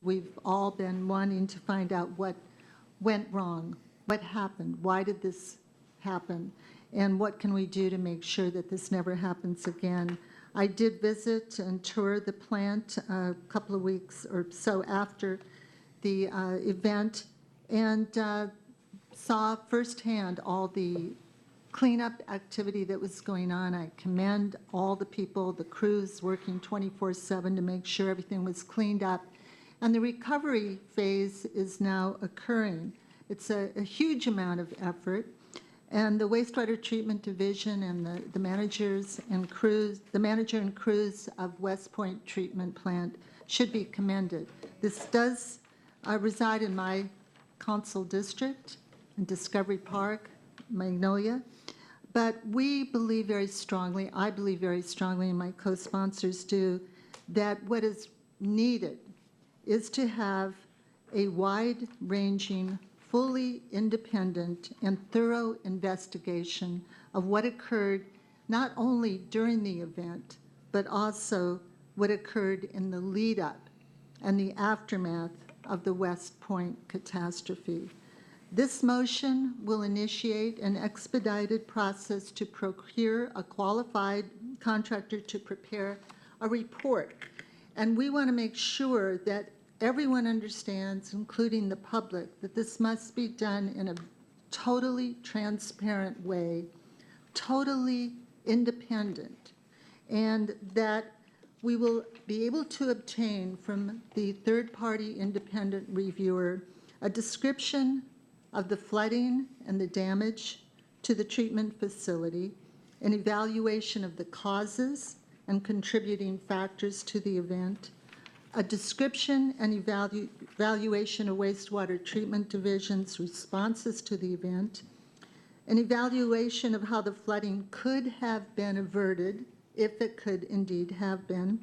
We've all been wanting to find out what went wrong, what happened, why did this happen, and what can we do to make sure that this never happens again. I did visit and tour the plant a couple of weeks or so after the event, and saw firsthand all the cleanup activity that was going on. I commend all the people, the crews working 24/7 to make sure everything was cleaned up. And the recovery phase is now occurring. It's a huge amount of effort. And the wastewater treatment division and the managers and crews, the manager and crews of West Point Treatment Plant should be commended. This does reside in my council district in Discovery Park, Magnolia. But we believe very strongly, I believe very strongly, and my co-sponsors do, that what is needed is to have a wide-ranging, fully independent and thorough investigation of what occurred not only during the event, but also what occurred in the lead-up and the aftermath of the West Point catastrophe. This motion will initiate an expedited process to procure a qualified contractor to prepare a report. And we want to make sure that everyone understands, including the public, that this must be done in a totally transparent way, totally independent, and that we will be able to obtain from the third-party independent reviewer a description of the flooding and the damage to the treatment facility, an evaluation of the causes and contributing factors to the event, a description and evaluation of wastewater treatment division's responses to the event, an evaluation of how the flooding could have been averted, if it could indeed have been,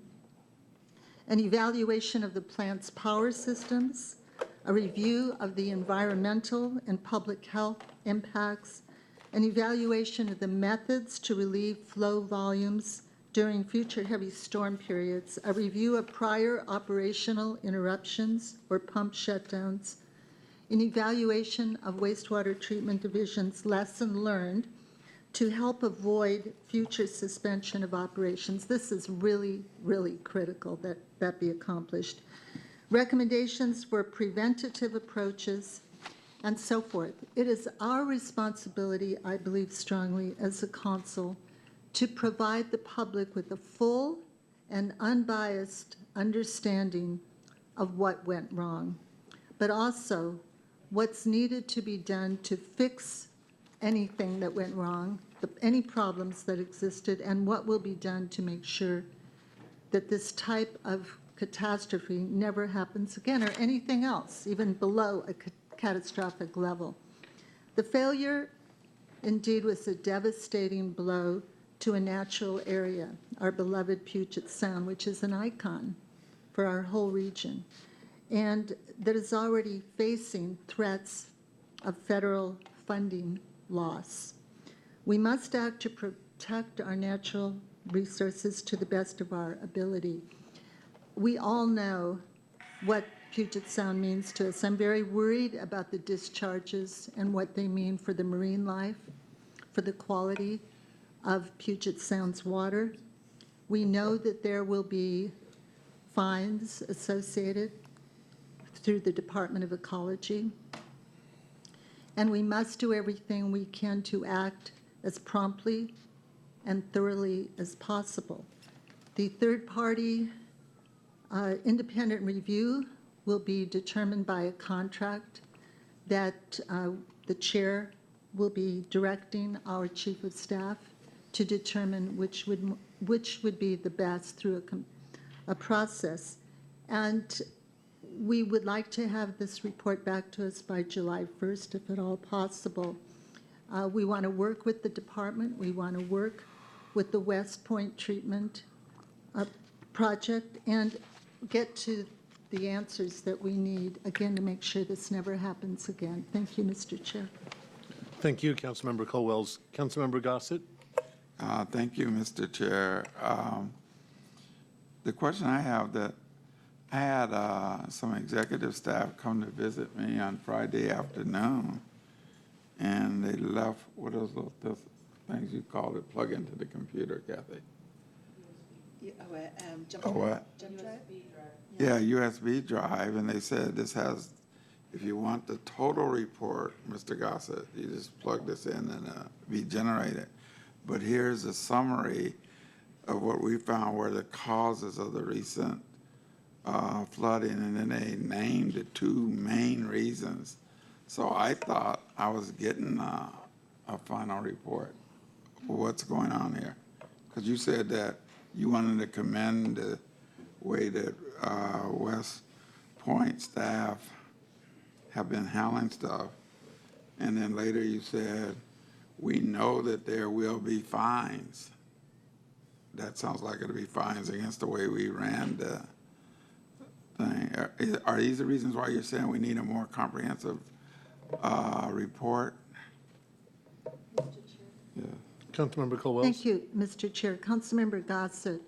an evaluation of the plant's power systems, a review of the environmental and public health impacts, an evaluation of the methods to relieve flow volumes during future heavy storm periods, a review of prior operational interruptions or pump shutdowns, an evaluation of wastewater treatment division's lesson learned to help avoid future suspension of operations. This is really, really critical that that be accomplished. Recommendations for preventative approaches, and so forth. It is our responsibility, I believe strongly, as a council, to provide the public with a full and unbiased understanding of what went wrong, but also what's needed to be done to fix anything that went wrong, any problems that existed, and what will be done to make sure that this type of catastrophe never happens again, or anything else, even below a catastrophic level. The failure indeed was a devastating blow to a natural area, our beloved Puget Sound, which is an icon for our whole region, and that is already facing threats of federal funding loss. We must act to protect our natural resources to the best of our ability. We all know what Puget Sound means to us. I'm very worried about the discharges and what they mean for the marine life, for the quality of Puget Sound's water. We know that there will be fines associated through the Department of Ecology, and we must do everything we can to act as promptly and thoroughly as possible. The third-party independent review will be determined by a contract that the chair will be directing our chief of staff to determine which would be the best through a process. And we would like to have this report back to us by July 1st, if at all possible. We want to work with the department. We want to work with the West Point Treatment project and get to the answers that we need, again, to make sure this never happens again. Thank you, Mr. Chair. Thank you, Councilmember Colwells. Councilmember Gossett. Thank you, Mr. Chair. The question I have that I had some executive staff come to visit me on Friday afternoon, and they left, what are those things you call it, plug into the computer, Kathy? Jump A drive? what? Jump drive? Yeah, USB drive, and they said this has, if you want the total report, Mr. Gossett, you just plug this in and be generated. But here's a summary of what we found were the causes of the recent flooding, and then they named the two main reasons. So I thought I was getting a final report for what's going on here. Because you said that you wanted to commend the way that West Point staff have been handling stuff. And then later you said, we know that there will be fines. That sounds like it'll be fines against the way we ran the thing. Are these the reasons why you're saying we need a more comprehensive report? Yeah. Councilmember Cole-Wells. Thank you, Mr. Chair. Councilmember Gossett,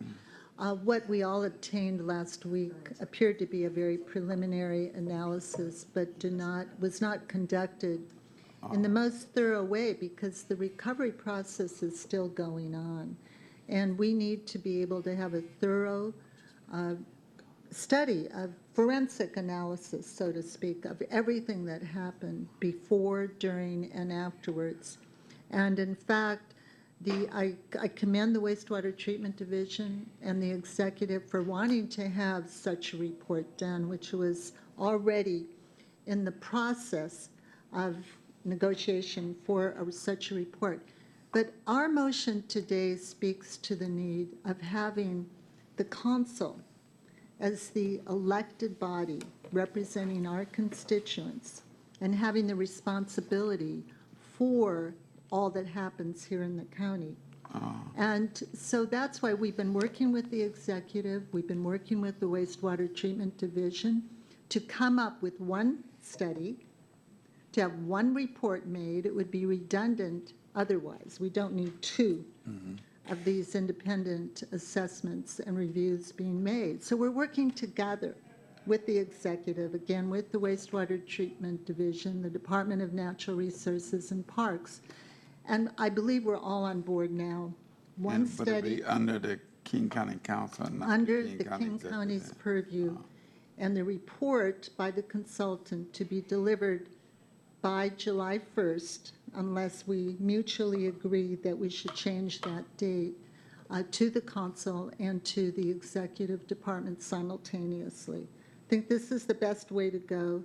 what we all obtained last week appeared to be a very preliminary analysis, but was not conducted in the most thorough way because the recovery process is still going on. And we need to be able to have a thorough study, a forensic analysis, so to speak, of everything that happened before, during, and afterwards. And in fact, I commend the Wastewater Treatment Division and the executive for wanting to have such a report done, which was already in the process of negotiation for such a report. But our motion today speaks to the need of having the council as the elected body representing our constituents and having the responsibility for all that happens here in the county. And so that's why we've been working with the executive, we've been working with the Wastewater Treatment Division to come up with one study, to have one report made. It would be redundant otherwise. We don't need two of these independent assessments and reviews being made. So we're working together with the executive, again, with the Wastewater Treatment Division, the Department of Natural Resources and Parks. And I believe we're all on board now. One And would it study be under the King County Council and not under the the King Executive? County's purview, and the report by the consultant to be delivered by July 1st, unless we mutually agree that we should change that date, to the council and to the executive department simultaneously. I think this is the best way to go,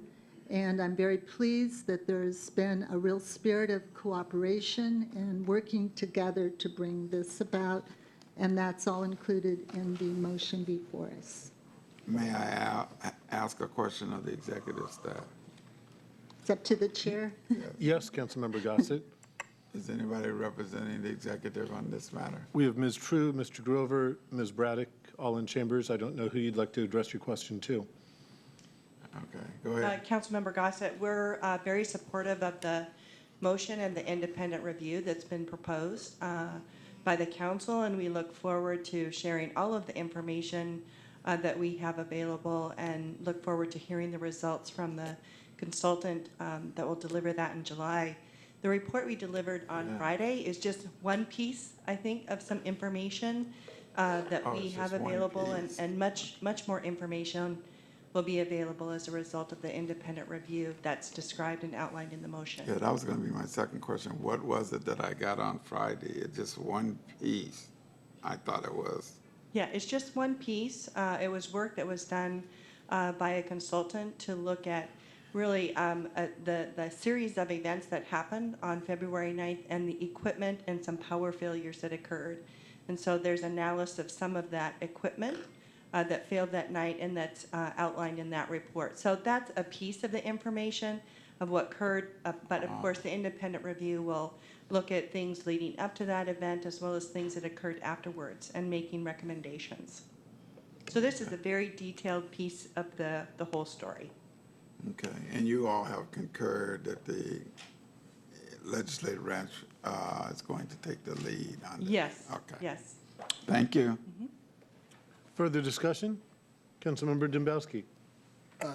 and I'm very pleased that there's been a real spirit of cooperation and working together to bring this about, and that's all included in the motion before us. May I ask a question of the executive staff? It's up to the chair. Yes, Councilmember Gossett. Is anybody representing the executive on this matter? We have Ms. True, Mr. Grover, Ms. Braddock, all in chambers. I don't know who you'd like to address your question to. Okay, go ahead. Councilmember Gossett, we're very supportive of the motion and the independent review that's been proposed by the council, and we look forward to sharing all of the information that we have available and look forward to hearing the results from the consultant that will deliver that in July. The report we delivered on Friday is just one piece, I think, of some information that we it's have just one available, piece. and much more information will be available as a result of the independent review that's described and outlined in the motion. Yeah, that was going to be my second question. What was it that I got on Friday? It's just one piece. I thought it was. Yeah, it's just one piece. It was work that was done by a consultant to look at really the series of events that happened on February 9th and the equipment and some power failures that occurred. And so there's analysis of some of that equipment that failed that night, and that's outlined in that report. So that's a piece of the information of what occurred, but of course the independent review will look at things leading up to that event as well as things that occurred afterwards and making recommendations. So this is a very detailed piece of the whole story. Okay, and you all have concurred that the legislative branch is going to take the lead on this? Yes, Okay. yes. Thank you. Further discussion? Councilmember Dombowski.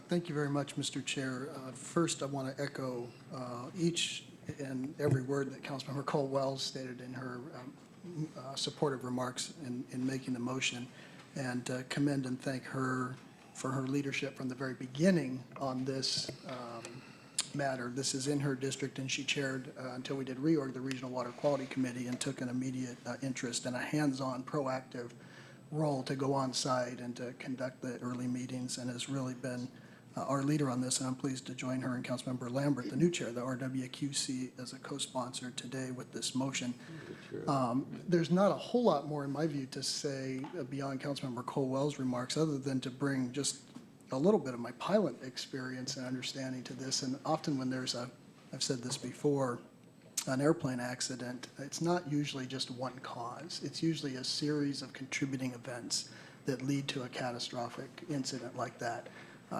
Thank you very much, Mr. Chair. First, I want to echo each and every word that Councilmember Cole-Wells stated in her supportive remarks in making the motion, and commend and thank her for her leadership from the very beginning on this matter. This is in her district, and she chaired, until we did reorg, the Regional Water Quality Committee, and took an immediate interest and a hands-on, proactive role to go on site and to conduct the early meetings, and has really been our leader on this, and I'm pleased to join her and Councilmember Lambert, the new chair of the RWQC, as a co-sponsor today with this motion. There's not a whole lot more, in my view, to say beyond Councilmember Cole-Wells' remarks, other than to bring just a little bit of my pilot experience and understanding to this. And often when there's I've said this before, an airplane accident, it's not usually just one cause. It's usually a series of contributing events that lead to a catastrophic incident like that.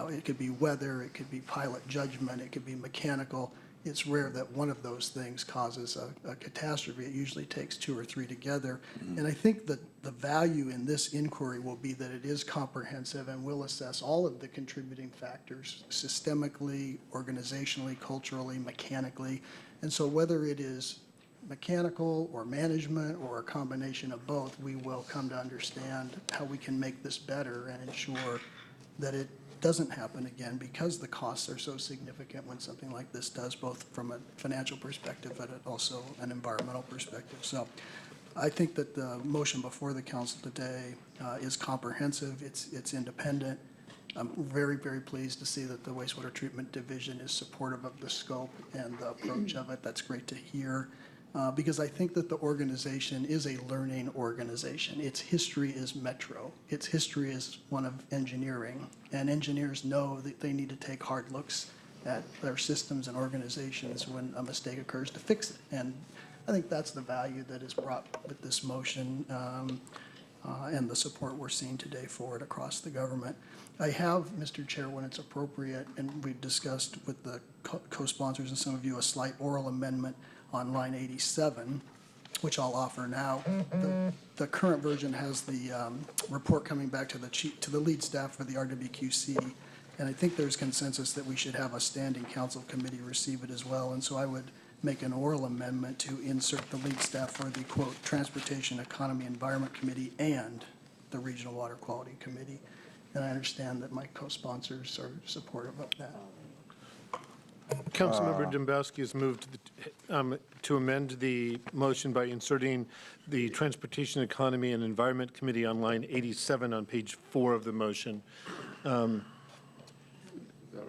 It could be weather, it could be pilot judgment, it could be mechanical. It's rare that one of those things causes a catastrophe. It usually takes two or three together. And I think that the value in this inquiry will be that it is comprehensive and will assess all of the contributing factors systemically, organizationally, culturally, mechanically. And so whether it is mechanical or management or a combination of both, we will come to understand how we can make this better and ensure that it doesn't happen again, because the costs are so significant when something like this does, both from a financial perspective but also an environmental perspective. So I think that the motion before the council today is comprehensive, it's independent. I'm very, very pleased to see that the Wastewater Treatment Division is supportive of the scope and the approach of it. That's great to hear. Because I think that the organization is a learning organization. Its history is Metro. Its history is one of engineering. And engineers know that they need to take hard looks at their systems and organizations when a mistake occurs to fix it. And I think that's the value that is brought with this motion and the support we're seeing today for it across the government. I have, Mr. Chair, when it's appropriate, and we've discussed with the co-sponsors and some of you, a slight oral amendment on line 87, which I'll offer now. The current version has the report coming back to the lead staff for the RWQC, and I think there's consensus that we should have a standing council committee receive it as well. And so I would make an oral amendment to insert the lead staff for the, quote, Transportation Economy Environment Committee and the Regional Water Quality Committee. And I understand that my co-sponsors are supportive of that. Councilmember Dombowski has moved to amend the motion by inserting the Transportation Economy and Environment Committee on line 87 on page 4 of the motion. Is that right?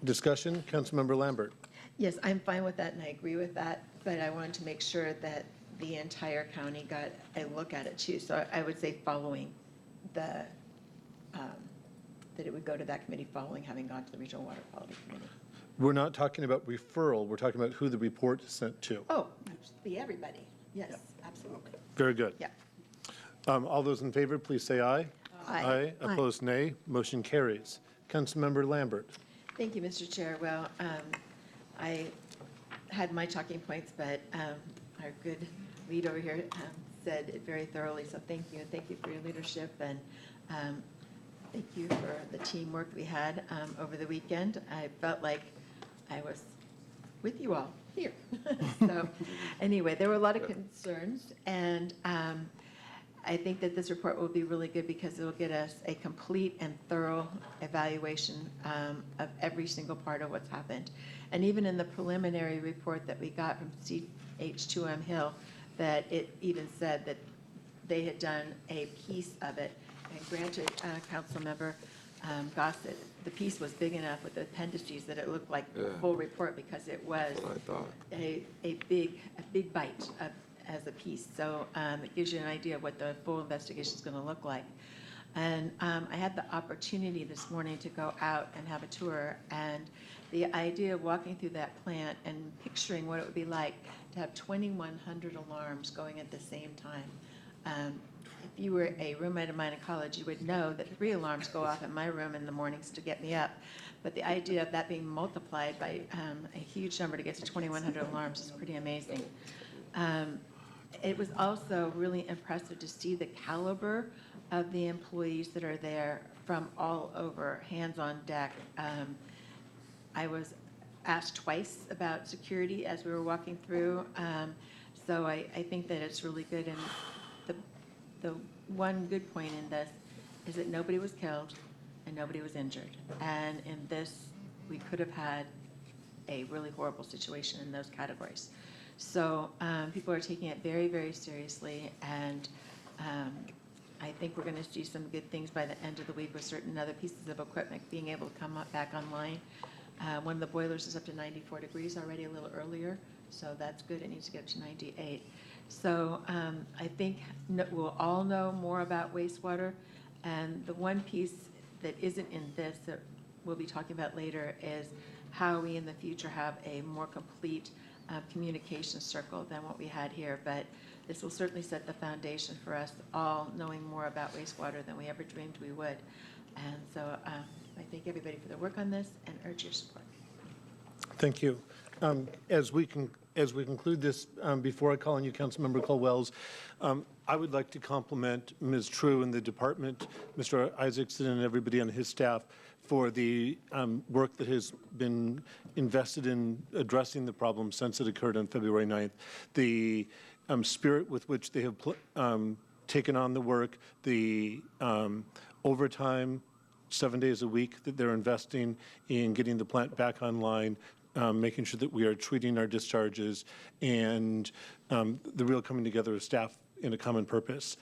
Discussion, Councilmember Lambert. Yes, I'm fine with that and I agree with that, but I wanted to make sure that the entire county got a look at it too. So I would say following that it would go to that committee following having gone to the Regional Water Quality Committee. We're not talking about referral, we're talking about who the report is sent to. Oh, be everybody. Yes, absolutely. Very good. Yeah. All those in favor, please say aye. Aye. Opposed, nay. Motion carries. Councilmember Lambert. Thank you, Mr. Chair. Well, I had my talking points, but our good lead over here said it very thoroughly, so thank you. Thank you for your leadership, and thank you for the teamwork we had over the weekend. I felt like I was with you all here. So anyway, there were a lot of concerns, and I think that this report will be really good because it will get us a complete and thorough evaluation of every single part of what's happened. And even in the preliminary report that we got from CH2M Hill, that it even said that they had done a piece of it. And granted, Councilmember Gossett, the piece was big enough with the appendices that it looked like a full report because it was That's what I thought. a big bite as a piece. So it gives you an idea of what the full investigation is going to look like. And I had the opportunity this morning to go out and have a tour, and the idea of walking through that plant and picturing what it would be like to have 2,100 alarms going at the same time. If you were a roommate of mine in college, you would know that 3 alarms go off in my room in the mornings to get me up. But the idea of that being multiplied by a huge number to get to 2,100 alarms is pretty amazing. It was also really impressive to see the caliber of the employees that are there from all over, hands on deck. I was asked twice about security as we were walking through. So I think that it's really good. And the one good point in this is that nobody was killed and nobody was injured. And in this, we could have had a really horrible situation in those categories. So people are taking it very, very seriously. And I think we're going to see some good things by the end of the week with certain other pieces of equipment being able to come back online. One of the boilers is up to 94 degrees already, a little earlier, so that's good. It needs to get up to 98. So I think we'll all know more about wastewater. And the one piece that isn't in this that we'll be talking about later is how we in the future have a more complete communication circle than what we had here. But this will certainly set the foundation for us all knowing more about wastewater than we ever dreamed we would. And so I thank everybody for their work on this and urge your support. Thank you. As we conclude this, before I call on you, Councilmember Cole-Wells, I would like to compliment Ms. True and the department, Mr. Isaacson and everybody on his staff for the work that has been invested in addressing the problem since it occurred on February 9th. The spirit with which they have taken on the work, the overtime, 7 days a week that they're investing in getting the plant back online, making sure that we are treating our discharges, and the real coming together of staff in a common purpose.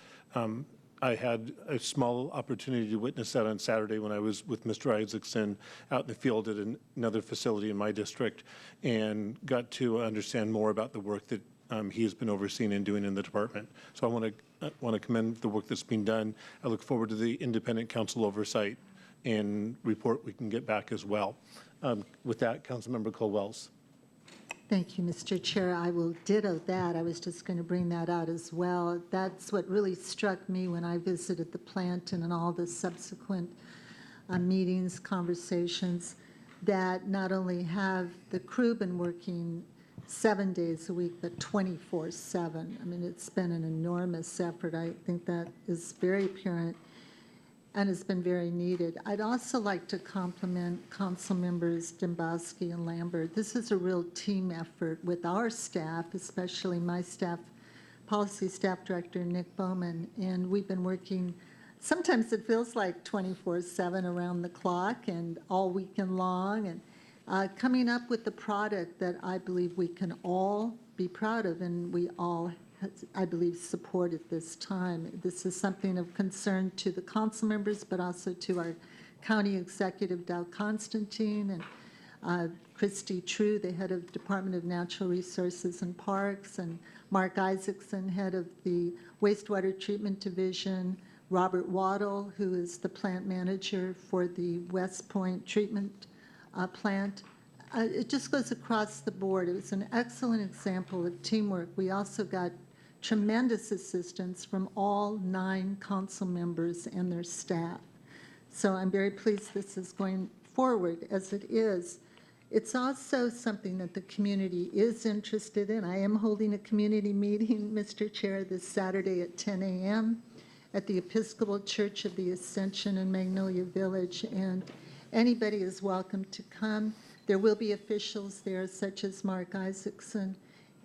I had a small opportunity to witness that on Saturday when I was with Mr. Isaacson out in the field at another facility in my district, and got to understand more about the work that he has been overseeing and doing in the department. So I want to commend the work that's being done. I look forward to the independent council oversight and report we can get back as well. With that, Councilmember Cole-Wells. Thank you, Mr. Chair. I will ditto that. I was just going to bring that out as well. That's what really struck me when I visited the plant and in all the subsequent meetings, conversations, that not only have the crew been working 7 days a week, but 24/7. I mean, it's been an enormous effort. I think that is very apparent and has been very needed. I'd also like to compliment Council Members Dembowski and Lambert. This is a real team effort with our staff, especially my staff, Policy Staff Director Nick Bowman, and we've been working, sometimes it feels like 24/7 around the clock and all weekend long, and coming up with the product that I believe we can all be proud of and we all, I believe, support at this time. This is something of concern to the council members, but also to our county executive, Dow Constantine, and Christy True, the head of Department of Natural Resources and Parks, and Mark Isaacson, head of the Wastewater Treatment Division, Robert Waddle, who is the plant manager for the West Point Treatment Plant. It just goes across the board. It was an excellent example of teamwork. We also got tremendous assistance from all 9 council members and their staff. So I'm very pleased this is going forward as it is. It's also something that the community is interested in. I am holding a community meeting, Mr. Chair, this Saturday at 10 a.m. at the Episcopal Church of the Ascension in Magnolia Village, and anybody is welcome to come. There will be officials there, such as Mark Isaacson,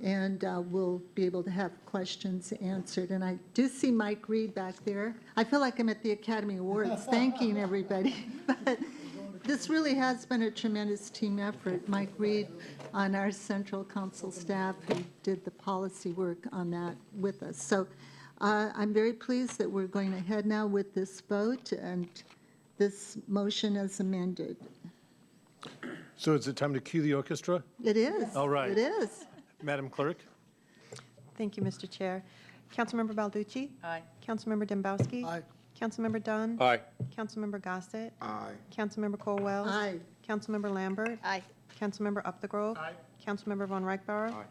and we'll be able to have questions answered. And I do see Mike Reed back there. I feel like I'm at the Academy Awards thanking everybody. But this really has been a tremendous team effort. Mike Reed on our central council staff who did the policy work on that with us. So I'm very pleased that we're going ahead now with this vote and this motion as amended. So is it time to cue the orchestra? It is. All right. It is. Madam Clerk? Thank you, Mr. Chair. Councilmember Balducci? Aye. Councilmember Dembowski? Aye. Councilmember Dunn? Aye. Councilmember Gossett? Aye. Councilmember Cole-Wells? Aye. Councilmember Lambert? Aye. Councilmember Upthegrove? Aye. Councilmember Von Reichbauer? Aye.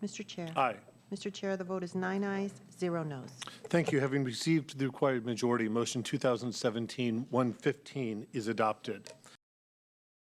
Mr. Chair? Aye. Mr. Chair, the vote is 9 ayes, 0 noes. Thank you. Having received the required majority, motion 2017-115 is adopted.